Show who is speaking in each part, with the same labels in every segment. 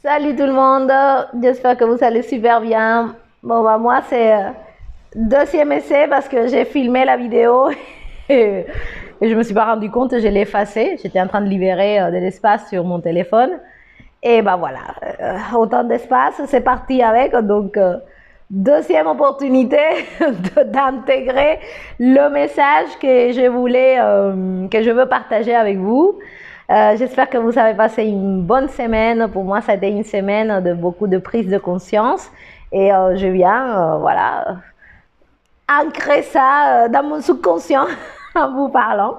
Speaker 1: Salut tout le monde, j'espère que vous allez super bien. Bon bah moi c'est deuxième essai parce que j'ai filmé la vidéo et je me suis pas rendu compte, je l'ai effacée. J'étais en train de libérer de l'espace sur mon téléphone et bah voilà, autant d'espace, c'est parti avec. Donc deuxième opportunité d'intégrer le message que je voulais, que je veux partager avec vous. J'espère que vous avez passé une bonne semaine. Pour moi, ça a été une semaine de beaucoup de prise de conscience. Et je viens, voilà, ancrer ça dans mon subconscient en vous parlant.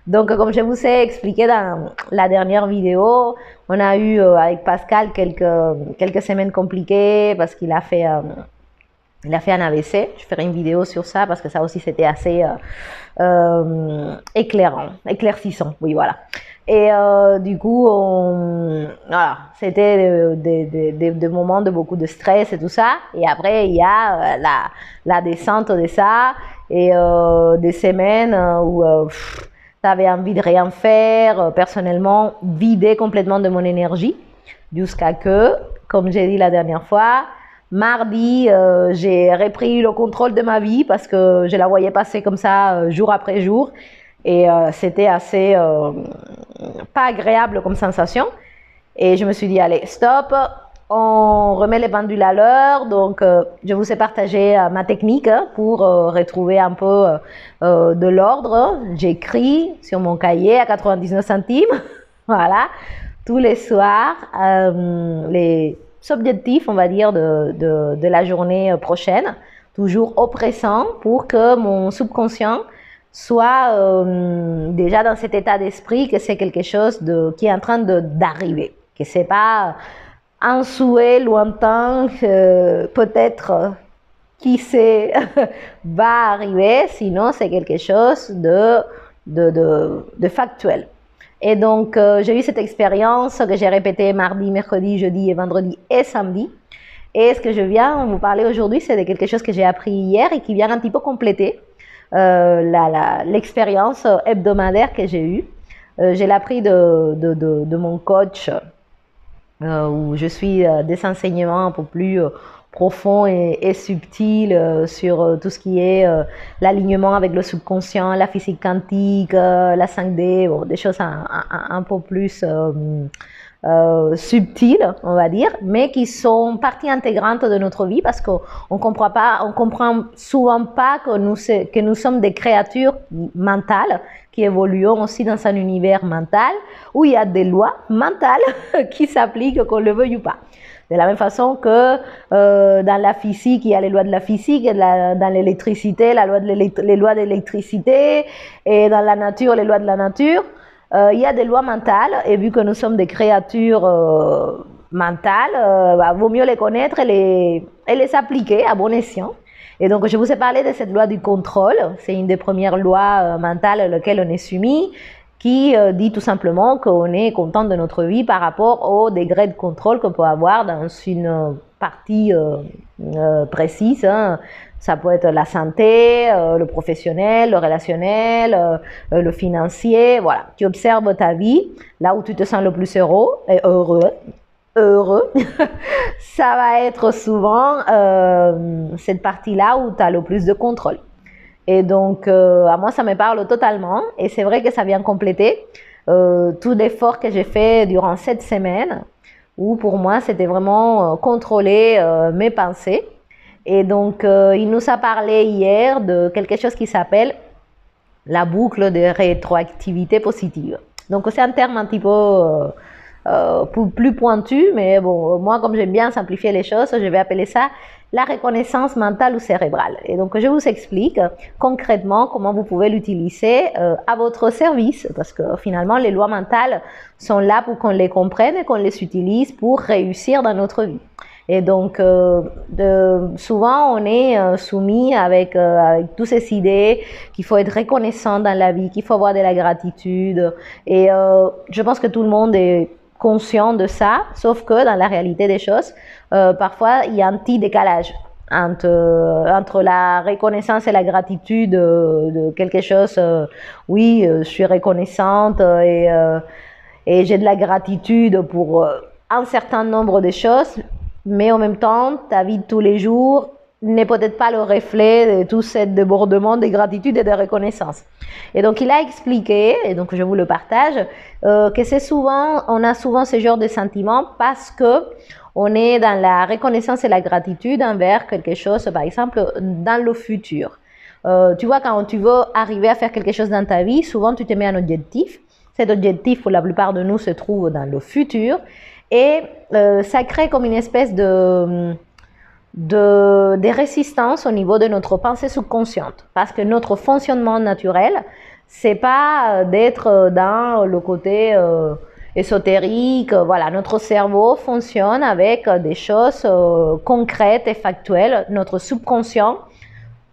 Speaker 1: Donc, comme je vous ai expliqué dans la dernière vidéo, on a eu avec Pascal quelques semaines compliquées parce qu'il a fait... il a fait un AVC, je ferai une vidéo sur ça parce que ça aussi c'était assez éclaircissant, oui voilà. Et du coup, voilà, c'était des moments de beaucoup de stress et tout ça. Et après, il y a la descente de ça et des semaines où tu avais envie de rien faire, personnellement, vider complètement de mon énergie jusqu'à que, comme j'ai dit la dernière fois, mardi, j'ai repris le contrôle de ma vie parce que je la voyais passer comme ça jour après jour et c'était assez pas agréable comme sensation. Et je me suis dit, allez, stop, on remet les pendules à l'heure. Donc, je vous ai partagé ma technique pour retrouver un peu de l'ordre. J'écris sur mon cahier à 99 centimes, voilà, tous les soirs, les objectifs, on va dire, de la journée prochaine, toujours au présent pour que mon subconscient soit déjà dans cet état d'esprit que c'est quelque chose qui est en train d'arriver, que c'est pas un souhait lointain peut-être qui sait va arriver, sinon c'est quelque chose de factuel. Et donc, j'ai eu cette expérience que j'ai répétée mardi, mercredi, jeudi et vendredi et samedi. Et ce que je viens vous parler aujourd'hui, c'est de quelque chose que j'ai appris hier et qui vient un petit peu compléter l'expérience hebdomadaire que j'ai eue. Je l'ai appris de mon coach, où je suis des enseignements un peu plus profonds et subtils sur tout ce qui est l'alignement avec le subconscient, la physique quantique, la 5D, bon, des choses un peu plus subtiles, on va dire, mais qui sont partie intégrante de notre vie parce qu'on comprend souvent pas que nous sommes des créatures mentales qui évoluons aussi dans un univers mental où il y a des lois mentales qui s'appliquent qu'on le veuille ou pas. De la même façon que dans la physique, il y a les lois de la physique, et dans l'électricité, les lois de l'électricité, et dans la nature, les lois de la nature. Il y a des lois mentales, et vu que nous sommes des créatures mentales, vaut mieux les connaître et les appliquer à bon escient. Et donc, je vous ai parlé de cette loi du contrôle. C'est une des premières lois mentales à laquelle on est soumis, qui dit tout simplement qu'on est content de notre vie par rapport au degré de contrôle qu'on peut avoir dans une partie précise. Hein. Ça peut être la santé, le professionnel, le relationnel, le financier. Voilà, tu observes ta vie, là où tu te sens le plus heureux, ça va être souvent cette partie-là où tu as le plus de contrôle. Et donc, à moi, ça me parle totalement. Et c'est vrai que ça vient compléter tout l'effort que j'ai fait durant cette semaine, où pour moi, c'était vraiment contrôler mes pensées. Et donc, il nous a parlé hier de quelque chose qui s'appelle la boucle de rétroactivité positive. Donc, c'est un terme un petit peu plus pointu, mais bon, moi, comme j'aime bien simplifier les choses, je vais appeler ça la reconnaissance mentale ou cérébrale. Et donc, je vous explique concrètement comment vous pouvez l'utiliser à votre service, parce que finalement, les lois mentales sont là pour qu'on les comprenne et qu'on les utilise pour réussir dans notre vie. Et donc, souvent, on est soumis avec toutes ces idées qu'il faut être reconnaissant dans la vie, qu'il faut avoir de la gratitude. Et je pense que tout le monde est conscient de ça, sauf que dans la réalité des choses, parfois, il y a un petit décalage entre la reconnaissance et la gratitude de quelque chose. Oui, je suis reconnaissante et j'ai de la gratitude pour un certain nombre de choses, mais en même temps, ta vie de tous les jours n'est peut-être pas le reflet de tout ce débordement de gratitude et de reconnaissance. Et donc, il a expliqué, et donc je vous le partage, que c'est souvent, on a souvent ce genre de sentiments parce que on est dans la reconnaissance et la gratitude envers quelque chose, par exemple, dans le futur. Tu vois, quand tu veux arriver à faire quelque chose dans ta vie, souvent tu te mets un objectif. Cet objectif, pour la plupart de nous, se trouve dans le futur. Et ça crée comme une espèce de résistance au niveau de notre pensée subconsciente. Parce que notre fonctionnement naturel, c'est pas d'être dans le côté ésotérique. Voilà, notre cerveau fonctionne avec des choses concrètes et factuelles. Notre subconscient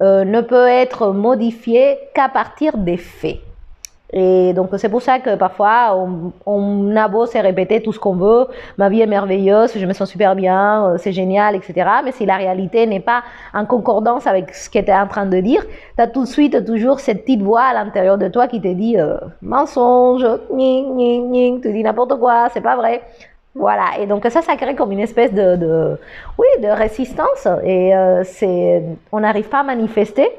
Speaker 1: ne peut être modifié qu'à partir des faits. Et donc c'est pour ça que parfois on a beau se répéter tout ce qu'on veut, ma vie est merveilleuse, je me sens super bien, c'est génial, etc. Mais si la réalité n'est pas en concordance avec ce que tu es en train de dire, tu as tout de suite toujours cette petite voix à l'intérieur de toi qui te dit mensonge, tu dis n'importe quoi, c'est pas vrai. Voilà, et donc ça crée comme une espèce de résistance et on n'arrive pas à manifester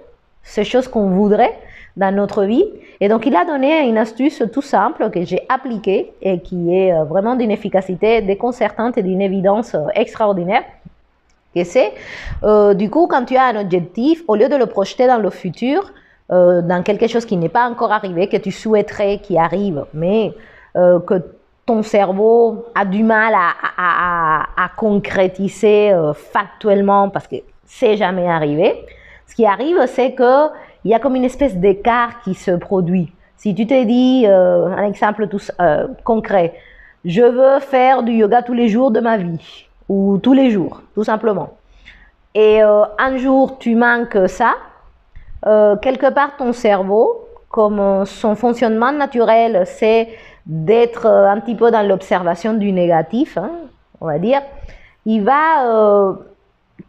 Speaker 1: ces choses qu'on voudrait dans notre vie. Et donc, il a donné une astuce tout simple que j'ai appliquée et qui est vraiment d'une efficacité déconcertante et d'une évidence extraordinaire. Et c'est, du coup, quand tu as un objectif, au lieu de le projeter dans le futur, dans quelque chose qui n'est pas encore arrivé, que tu souhaiterais qu'il arrive, mais que ton cerveau a du mal à concrétiser factuellement parce que c'est jamais arrivé. Ce qui arrive, c'est que il y a comme une espèce d'écart qui se produit. Si tu te dis, un exemple tout, concret, je veux faire du yoga tous les jours de ma vie, ou tous les jours, tout simplement. Et un jour, tu manques ça, quelque part ton cerveau, comme son fonctionnement naturel, c'est d'être un petit peu dans l'observation du négatif, hein, on va dire, il va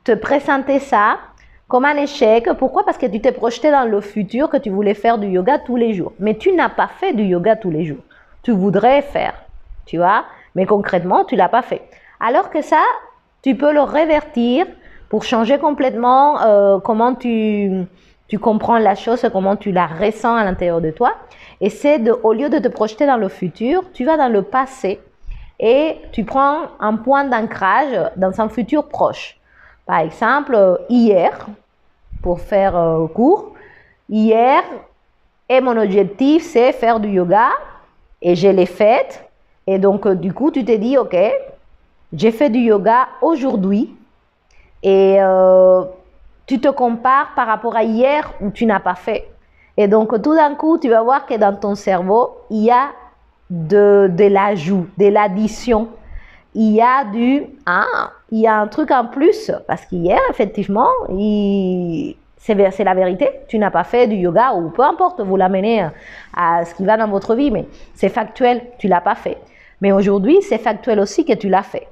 Speaker 1: te présenter ça comme un échec. Pourquoi? Parce que tu t'es projeté dans le futur que tu voulais faire du yoga tous les jours. Mais tu n'as pas fait du yoga tous les jours. Tu voudrais faire, tu vois, mais concrètement, tu ne l'as pas fait. Alors que ça, tu peux le révertir pour changer complètement comment tu comprends la chose, comment tu la ressens à l'intérieur de toi. Et c'est au lieu de te projeter dans le futur, tu vas dans le passé et tu prends un point d'ancrage dans un futur proche. Par exemple, hier, pour faire court, hier, et mon objectif, c'est faire du yoga, et je l'ai fait, et donc du coup, tu t'es dit, ok, j'ai fait du yoga aujourd'hui, et tu te compares par rapport à hier où tu n'as pas fait. Et donc, tout d'un coup, tu vas voir que dans ton cerveau, il y a de l'ajout, de l'addition. Il y a il y a un truc en plus, parce qu'hier, effectivement, c'est la vérité, tu n'as pas fait du yoga, ou peu importe, vous l'amenez à ce qui va dans votre vie, mais c'est factuel, tu ne l'as pas fait. Mais aujourd'hui, c'est factuel aussi que tu l'as fait.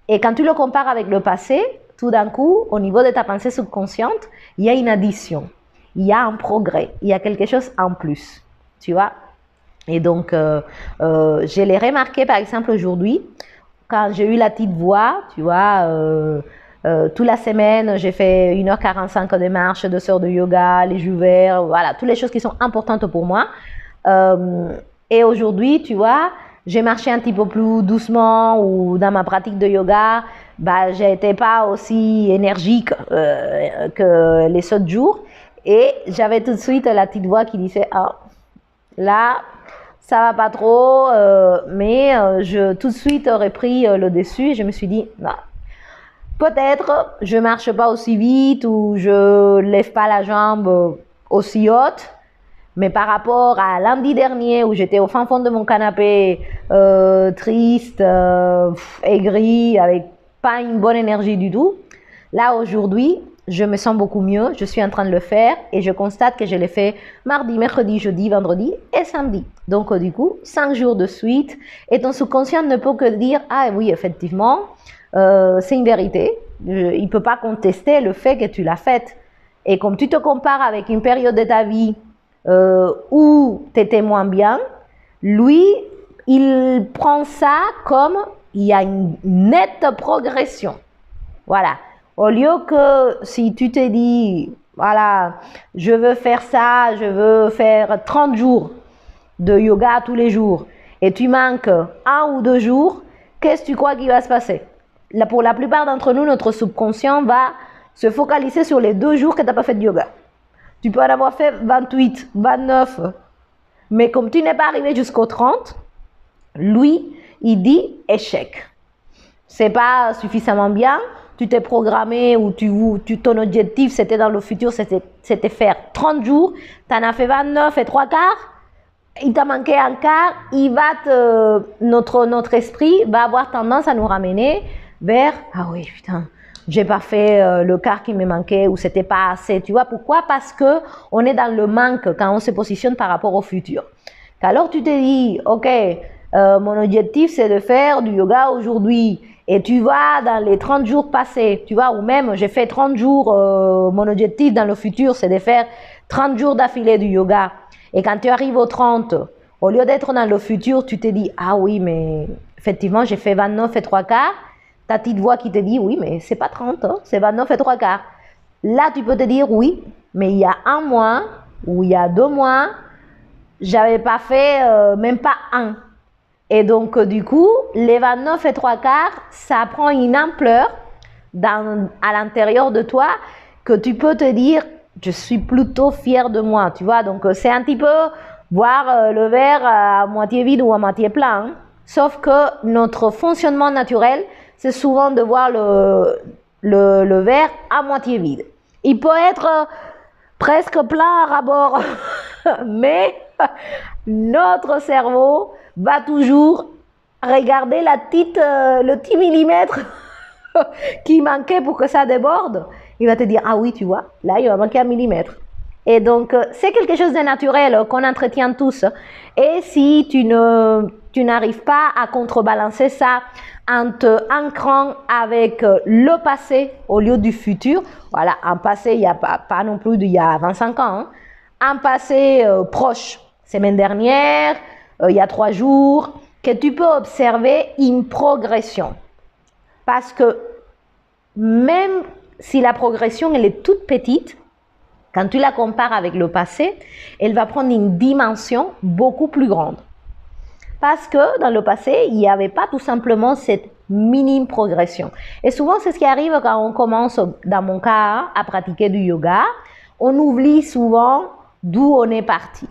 Speaker 1: Et quand tu le compares avec le passé, tout d'un coup, au niveau de ta pensée subconsciente, il y a une addition, il y a un progrès, il y a quelque chose en plus, tu vois. Et donc, je l'ai remarqué, par exemple, aujourd'hui, quand j'ai eu la petite voix, tu vois, toute la semaine, j'ai fait 1h45 de marche, 2 heures de yoga, les jus verts, voilà, toutes les choses qui sont importantes pour moi. Et aujourd'hui, tu vois, j'ai marché un petit peu plus doucement ou dans ma pratique de yoga, bah, j'ai été pas aussi énergique que les autres jours. Et j'avais tout de suite la petite voix qui disait, ah, là, ça va pas trop, mais je tout de suite aurais pris le dessus et je me suis dit, non, peut-être je marche pas aussi vite ou je lève pas la jambe aussi haute, mais par rapport à lundi dernier où j'étais au fin fond de mon canapé, triste, aigri, avec pas une bonne énergie du tout, là aujourd'hui, je me sens beaucoup mieux, je suis en train de le faire et je constate que je l'ai fait mardi, mercredi, jeudi, vendredi et samedi. Donc du coup, 5 jours de suite et ton subconscient ne peut que dire « Ah oui, effectivement, c'est une vérité, il ne peut pas contester le fait que tu l'as faite. » Et comme tu te compares avec une période de ta vie où tu étais moins bien, lui, il prend ça comme il y a une nette progression. Voilà. Au lieu que si tu te dis, voilà, je veux faire ça, je veux faire 30 jours de yoga tous les jours et tu manques 1 ou 2 jours, qu'est-ce que tu crois qu'il va se passer? Là, pour la plupart d'entre nous, notre subconscient va se focaliser sur les 2 jours que tu n'as pas fait de yoga. Tu peux en avoir fait 28, 29, mais comme tu n'es pas arrivé jusqu'au 30, lui, il dit échec. C'est pas suffisamment bien. Tu t'es programmé ou ton objectif c'était dans le futur, c'était faire 30 jours. Tu en as fait 29 et 3 quarts. Il t'a manqué un quart. Notre esprit va avoir tendance à nous ramener vers ah oui putain, j'ai pas fait le quart qui me manquait ou c'était pas assez. Tu vois pourquoi? Parce que on est dans le manque quand on se positionne par rapport au futur. Alors tu te dis ok, mon objectif c'est de faire du yoga aujourd'hui. Et tu vas dans les 30 jours passés, tu vois, ou même j'ai fait 30 jours, mon objectif dans le futur, c'est de faire 30 jours d'affilée du yoga. Et quand tu arrives aux 30, au lieu d'être dans le futur, tu te dis, ah oui, mais effectivement, j'ai fait 29 et 3 quarts. Ta petite voix qui te dit, oui, mais c'est pas 30, hein, c'est 29 et 3 quarts. Là, tu peux te dire, oui, mais il y a 1 mois, ou il y a 2 mois, j'avais pas fait même pas 1. Et donc, du coup, les 29 et 3 quarts, ça prend une ampleur à l'intérieur de toi que tu peux te dire, je suis plutôt fière de moi, tu vois. Donc, c'est un petit peu voir le verre à moitié vide ou à moitié plein. Hein. Sauf que notre fonctionnement naturel, c'est souvent de voir le verre à moitié vide. Il peut être presque plein à ras-bord, mais notre cerveau va toujours regarder le petit millimètre qui manquait pour que ça déborde. Il va te dire, ah oui, tu vois, là, il va manquer 1 millimètre. Et donc, c'est quelque chose de naturel qu'on entretient tous. Et si tu n'arrives pas à contrebalancer ça en te ancrant avec le passé au lieu du futur, voilà, un passé, il n'y a pas non plus d'il y a 25 ans, hein, un passé proche, semaine dernière, il y a 3 jours, que tu peux observer une progression. Parce que même si la progression elle est toute petite, quand tu la compares avec le passé, elle va prendre une dimension beaucoup plus grande. Parce que dans le passé, il n'y avait pas tout simplement cette minime progression. Et souvent, c'est ce qui arrive quand on commence, dans mon cas, à pratiquer du yoga. On oublie souvent d'où on est parti.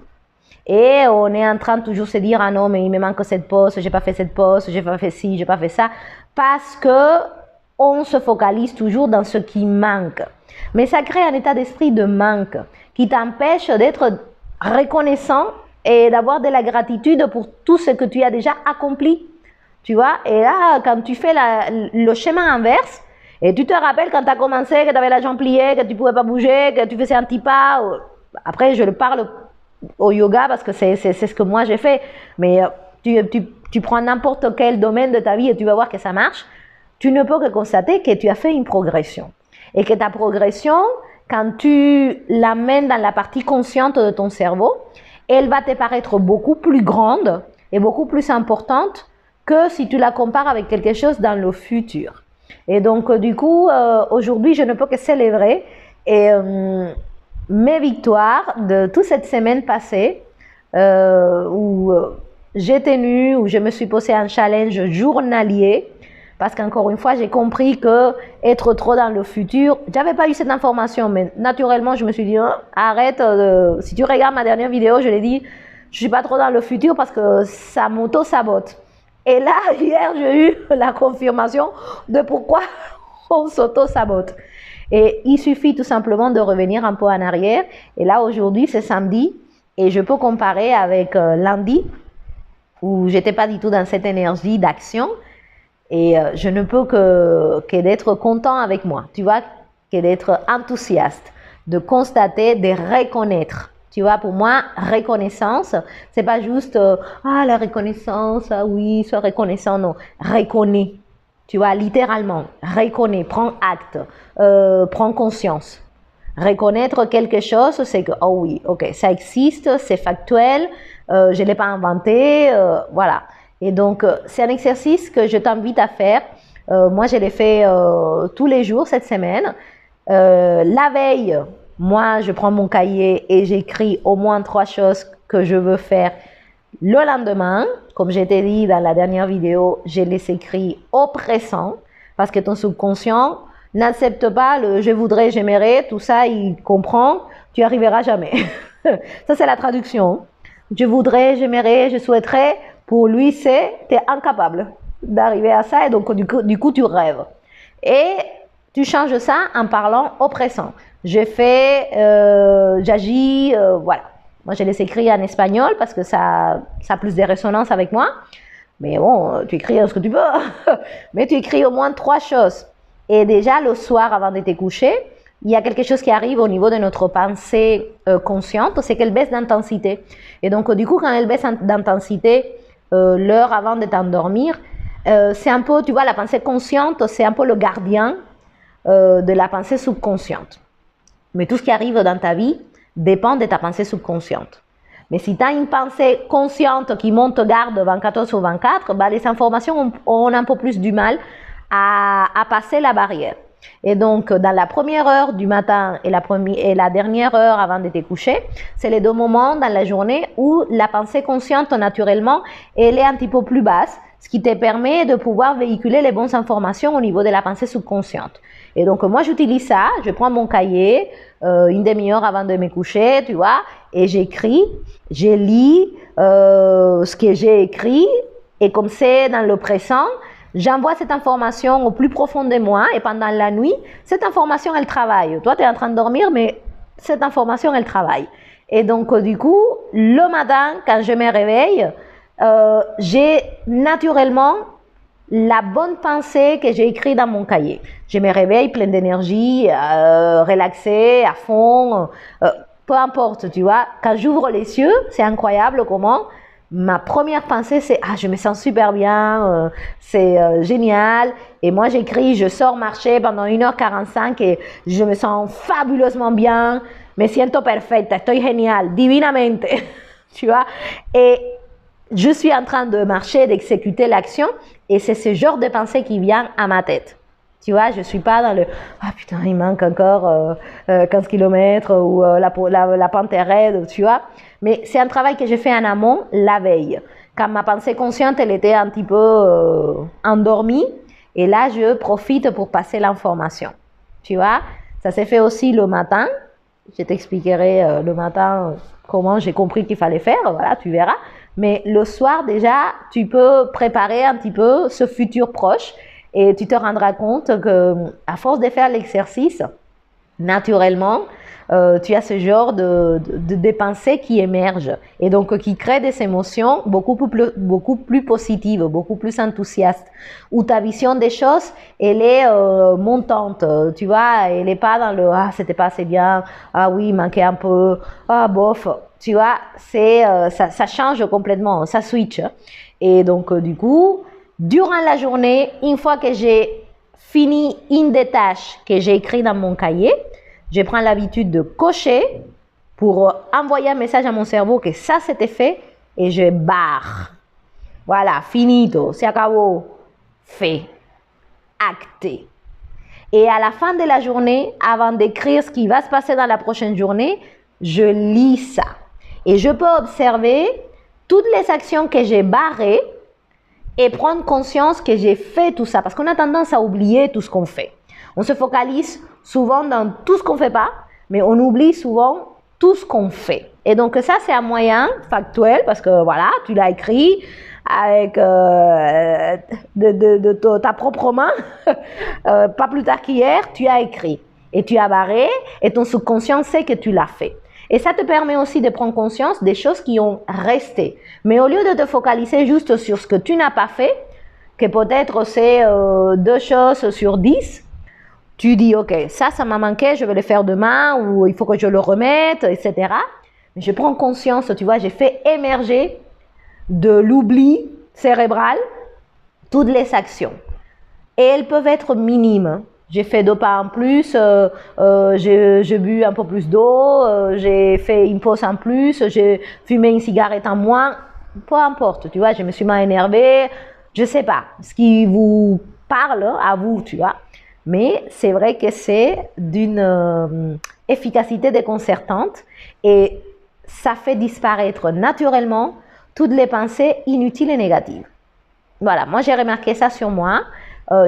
Speaker 1: Et on est en train de toujours se dire, ah non, mais il me manque cette pose, j'ai pas fait cette pose, j'ai pas fait ci, j'ai pas fait ça. Parce que on se focalise toujours dans ce qui manque. Mais ça crée un état d'esprit de manque qui t'empêche d'être reconnaissant et d'avoir de la gratitude pour tout ce que tu as déjà accompli. Tu vois, et là, quand tu fais le chemin inverse, et tu te rappelles quand tu as commencé, que tu avais la jambe pliée, que tu ne pouvais pas bouger, que tu faisais un petit pas. Après, je le parle au yoga parce que c'est ce que moi j'ai fait. Mais tu prends n'importe quel domaine de ta vie et tu vas voir que ça marche. Tu ne peux que constater que tu as fait une progression. Et que ta progression, quand tu l'amènes dans la partie consciente de ton cerveau, elle va te paraître beaucoup plus grande et beaucoup plus importante que si tu la compares avec quelque chose dans le futur. Et donc, du coup, aujourd'hui, je ne peux que célébrer mes victoires de toute cette semaine passée où j'ai tenu, où je me suis posé un challenge journalier. Parce qu'encore une fois, j'ai compris que être trop dans le futur, j'avais pas eu cette information, mais naturellement, je me suis dit, arrête, si tu regardes ma dernière vidéo, je l'ai dit, je suis pas trop dans le futur parce que ça m'auto-sabote. Et là, hier, j'ai eu la confirmation de pourquoi on s'auto-sabote. Et il suffit tout simplement de revenir un peu en arrière. Et là, aujourd'hui, c'est samedi, et je peux comparer avec lundi, où j'étais pas du tout dans cette énergie d'action. Et je ne peux que d'être content avec moi, tu vois, que d'être enthousiaste, de constater, de reconnaître. Tu vois, pour moi, reconnaissance, c'est pas juste la reconnaissance, ah oui, sois reconnaissant, non. Reconnais, tu vois, littéralement, reconnais, prends acte, prends conscience. Reconnaître quelque chose, c'est que, oh oui, ok, ça existe, c'est factuel, je ne l'ai pas inventé, voilà. Et donc, c'est un exercice que je t'invite à faire. Moi, je l'ai fait tous les jours cette semaine. La veille, moi, je prends mon cahier et j'écris au moins 3 choses que je veux faire le lendemain. Comme je t'ai dit dans la dernière vidéo, je les écris au présent parce que ton subconscient n'accepte pas le « je voudrais, j'aimerais », tout ça, il comprend, tu n'y arriveras jamais. Ça, c'est la traduction. Je voudrais, j'aimerais, je souhaiterais. Pour lui, c'est tu es incapable d'arriver à ça et donc du coup, tu rêves. Et tu changes ça en parlant au présent. Je fais, j'agis, voilà. Moi, je les écris en espagnol parce que ça a plus de résonance avec moi. Mais bon, tu écris ce que tu peux. Mais tu écris au moins 3 choses. Et déjà, le soir, avant de te coucher, il y a quelque chose qui arrive au niveau de notre pensée consciente, c'est qu'elle baisse d'intensité. Et donc, du coup, quand elle baisse d'intensité, l'heure avant de t'endormir, c'est un peu, tu vois, la pensée consciente, c'est un peu le gardien de la pensée subconsciente. Mais tout ce qui arrive dans ta vie dépend de ta pensée subconsciente. Mais si tu as une pensée consciente qui monte garde 24 heures sur 24, bah, les informations ont un peu plus du mal à passer la barrière. Et donc, dans la première heure du matin et la dernière heure avant de te coucher, c'est les 2 moments dans la journée où la pensée consciente, naturellement, elle est un petit peu plus basse, ce qui te permet de pouvoir véhiculer les bonnes informations au niveau de la pensée subconsciente. Et donc, moi, j'utilise ça, je prends mon cahier, une demi-heure avant de me coucher, tu vois, et j'écris, je lis ce que j'ai écrit, et comme c'est dans le présent, j'envoie cette information au plus profond de moi et pendant la nuit, cette information, elle travaille. Toi, tu es en train de dormir, mais cette information, elle travaille. Et donc, du coup, le matin, quand je me réveille, j'ai naturellement la bonne pensée que j'ai écrite dans mon cahier. Je me réveille pleine d'énergie, relaxée, à fond, peu importe, tu vois. Quand j'ouvre les yeux, c'est incroyable comment ma première pensée, c'est « Ah, je me sens super bien, c'est génial ». Et moi, j'écris, je sors marcher pendant 1h45 et je me sens fabuleusement bien. Me siento perfecta, estoy genial, divinamente, tu vois. Et je suis en train de marcher, d'exécuter l'action et c'est ce genre de pensée qui vient à ma tête. Tu vois, je ne suis pas dans le « Ah putain, il manque encore 15 km ou la pente est raide », tu vois. Mais c'est un travail que j'ai fait en amont la veille. Quand ma pensée consciente, elle était un petit peu endormie. Et là, je profite pour passer l'information. Tu vois, ça s'est fait aussi le matin. Je t'expliquerai le matin comment j'ai compris qu'il fallait faire. Voilà, tu verras. Mais le soir, déjà, tu peux préparer un petit peu ce futur proche. Et tu te rendras compte qu'à force de faire l'exercice, naturellement, tu as ce genre de pensées qui émergent et donc qui créent des émotions beaucoup plus positives, beaucoup plus enthousiastes, où ta vision des choses, elle est montante, tu vois, elle n'est pas dans le « Ah, c'était pas assez bien, ah oui, il manquait un peu, ah bof », tu vois, ça change complètement, ça switch. Et donc, du coup, durant la journée, une fois que j'ai fini une des tâches que j'ai écrites dans mon cahier, je prends l'habitude de cocher pour envoyer un message à mon cerveau que ça c'était fait et je barre. Voilà, finito, se acabó, fait, acté. Et à la fin de la journée, avant d'écrire ce qui va se passer dans la prochaine journée, je lis ça. Et je peux observer toutes les actions que j'ai barrées et prendre conscience que j'ai fait tout ça. Parce qu'on a tendance à oublier tout ce qu'on fait. On se focalise souvent dans tout ce qu'on ne fait pas, mais on oublie souvent tout ce qu'on fait. Et donc ça, c'est un moyen factuel, parce que voilà, tu l'as écrit avec ta propre main, pas plus tard qu'hier, tu as écrit. Et tu as barré, et ton subconscient sait que tu l'as fait. Et ça te permet aussi de prendre conscience des choses qui ont resté. Mais au lieu de te focaliser juste sur ce que tu n'as pas fait, que peut-être c'est 2 choses sur 10, tu dis, ok, ça m'a manqué, je vais le faire demain, ou il faut que je le remette, etc. Mais je prends conscience, tu vois, j'ai fait émerger de l'oubli cérébral toutes les actions. Et elles peuvent être minimes. J'ai fait 2 pas en plus, j'ai bu un peu plus d'eau, j'ai fait une pause en plus, j'ai fumé une cigarette en moins. peu importe, tu vois, je me suis mal énervée, je sais pas, ce qui vous parle à vous, tu vois. Mais c'est vrai que c'est d'une efficacité déconcertante et ça fait disparaître naturellement toutes les pensées inutiles et négatives. Voilà, moi j'ai remarqué ça sur moi.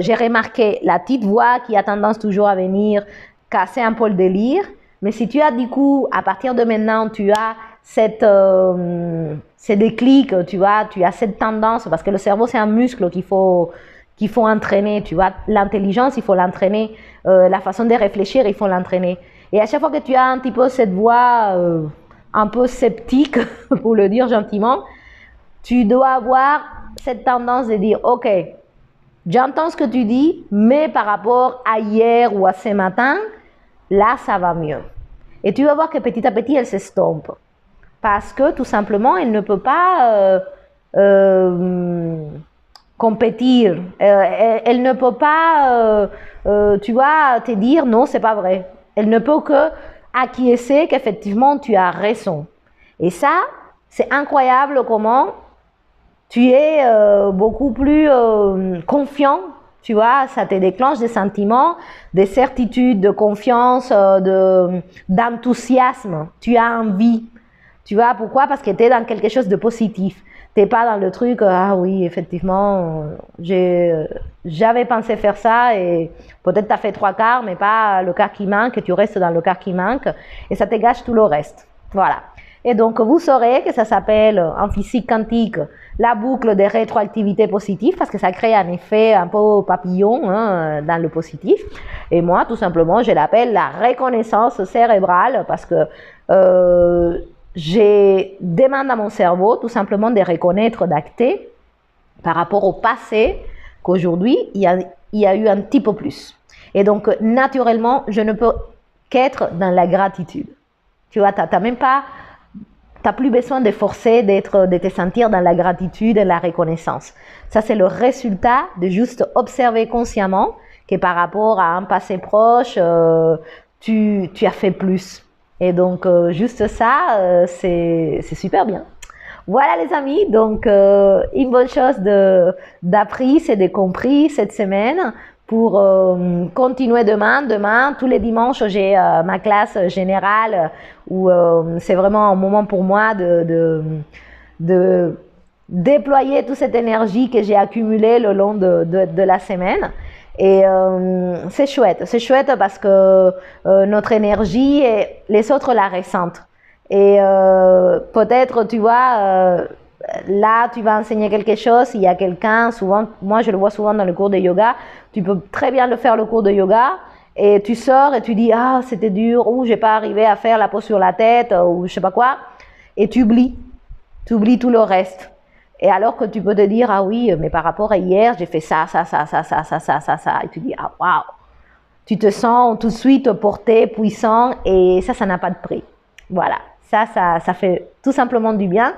Speaker 1: J'ai remarqué la petite voix qui a tendance toujours à venir casser un peu le délire. Mais si tu as du coup, à partir de maintenant, tu as ces déclics, tu vois, tu as cette tendance, parce que le cerveau c'est un muscle qu'il faut entraîner, tu vois, l'intelligence il faut l'entraîner, la façon de réfléchir il faut l'entraîner. Et à chaque fois que tu as un petit peu cette voix un peu sceptique, pour le dire gentiment, tu dois avoir cette tendance de dire, ok, j'entends ce que tu dis, mais par rapport à hier ou à ce matin, là, ça va mieux. Et tu vas voir que petit à petit, elle s'estompe. Parce que tout simplement, elle ne peut pas compétir. Elle ne peut pas, tu vois, te dire non, c'est pas vrai. Elle ne peut que acquiescer qu'effectivement, tu as raison. Et ça, c'est incroyable comment tu es beaucoup plus confiant, tu vois, ça te déclenche des sentiments, des certitudes, de confiance, d'enthousiasme, tu as envie. Tu vois, pourquoi? Parce que tu es dans quelque chose de positif. Tu n'es pas dans le truc, ah oui, effectivement, j'avais pensé faire ça et peut-être tu as fait 3/4, mais pas le quart qui manque, tu restes dans le quart qui manque et ça te gâche tout le reste. Voilà. Et donc, vous saurez que ça s'appelle en physique quantique la boucle de rétroactivité positive parce que ça crée un effet un peu papillon hein, dans le positif. Et moi, tout simplement, je l'appelle la reconnaissance cérébrale parce que je demande à mon cerveau tout simplement de reconnaître, d'acter par rapport au passé qu'aujourd'hui, il y a eu un petit peu plus. Et donc, naturellement, je ne peux qu'être dans la gratitude. Tu vois, tu n'as même pas... Tu n'as plus besoin de forcer, de te sentir dans la gratitude et la reconnaissance. Ça, c'est le résultat de juste observer consciemment que par rapport à un passé proche, tu as fait plus. Et donc, juste ça, c'est super bien. Voilà les amis, donc une bonne chose d'appris, c'est de compris cette semaine pour continuer demain. Demain, tous les dimanches, j'ai ma classe générale où c'est vraiment un moment pour moi de déployer toute cette énergie que j'ai accumulée le long de la semaine. Et c'est chouette parce que notre énergie, les autres la ressentent. Et peut-être, tu vois, là, tu vas enseigner quelque chose, il y a quelqu'un, souvent, moi je le vois souvent dans le cours de yoga, tu peux très bien le faire le cours de yoga, et tu sors et tu dis, ah, c'était dur, ou j'ai pas arrivé à faire la pose sur la tête, ou je sais pas quoi, et tu oublies tout le reste. Et alors que tu peux te dire, ah oui, mais par rapport à hier, j'ai fait ça, et tu dis, ah waouh, tu te sens tout de suite porté, puissant, et ça n'a pas de prix. Voilà, ça fait tout simplement du bien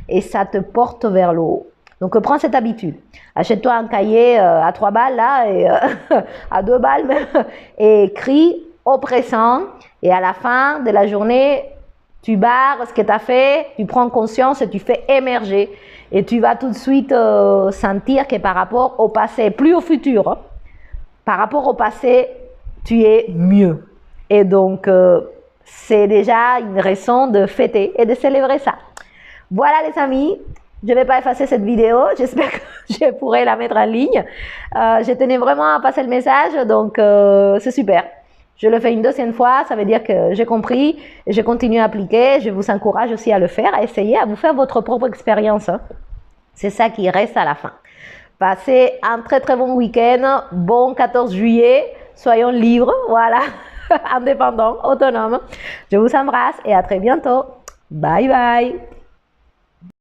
Speaker 1: et ça te porte vers le haut. Donc prends cette habitude. Achète-toi un cahier à 3 balles là, et à 2 balles même, et écris au présent. Et à la fin de la journée, tu barres ce que tu as fait, tu prends conscience et tu fais émerger. Et tu vas tout de suite sentir que par rapport au passé, plus au futur, hein, par rapport au passé, tu es mieux. Et donc, c'est déjà une raison de fêter et de célébrer ça. Voilà les amis, je ne vais pas effacer cette vidéo, j'espère que je pourrai la mettre en ligne. Je tenais vraiment à passer le message, donc c'est super. Je le fais une deuxième fois, ça veut dire que j'ai compris, et je continue à appliquer, je vous encourage aussi à le faire, à essayer, à vous faire votre propre expérience. Hein. C'est ça qui reste à la fin. Passez un très bon week-end, bon 14 juillet, soyons libres, voilà. Indépendant, autonome. Je vous embrasse et à très bientôt. Bye bye.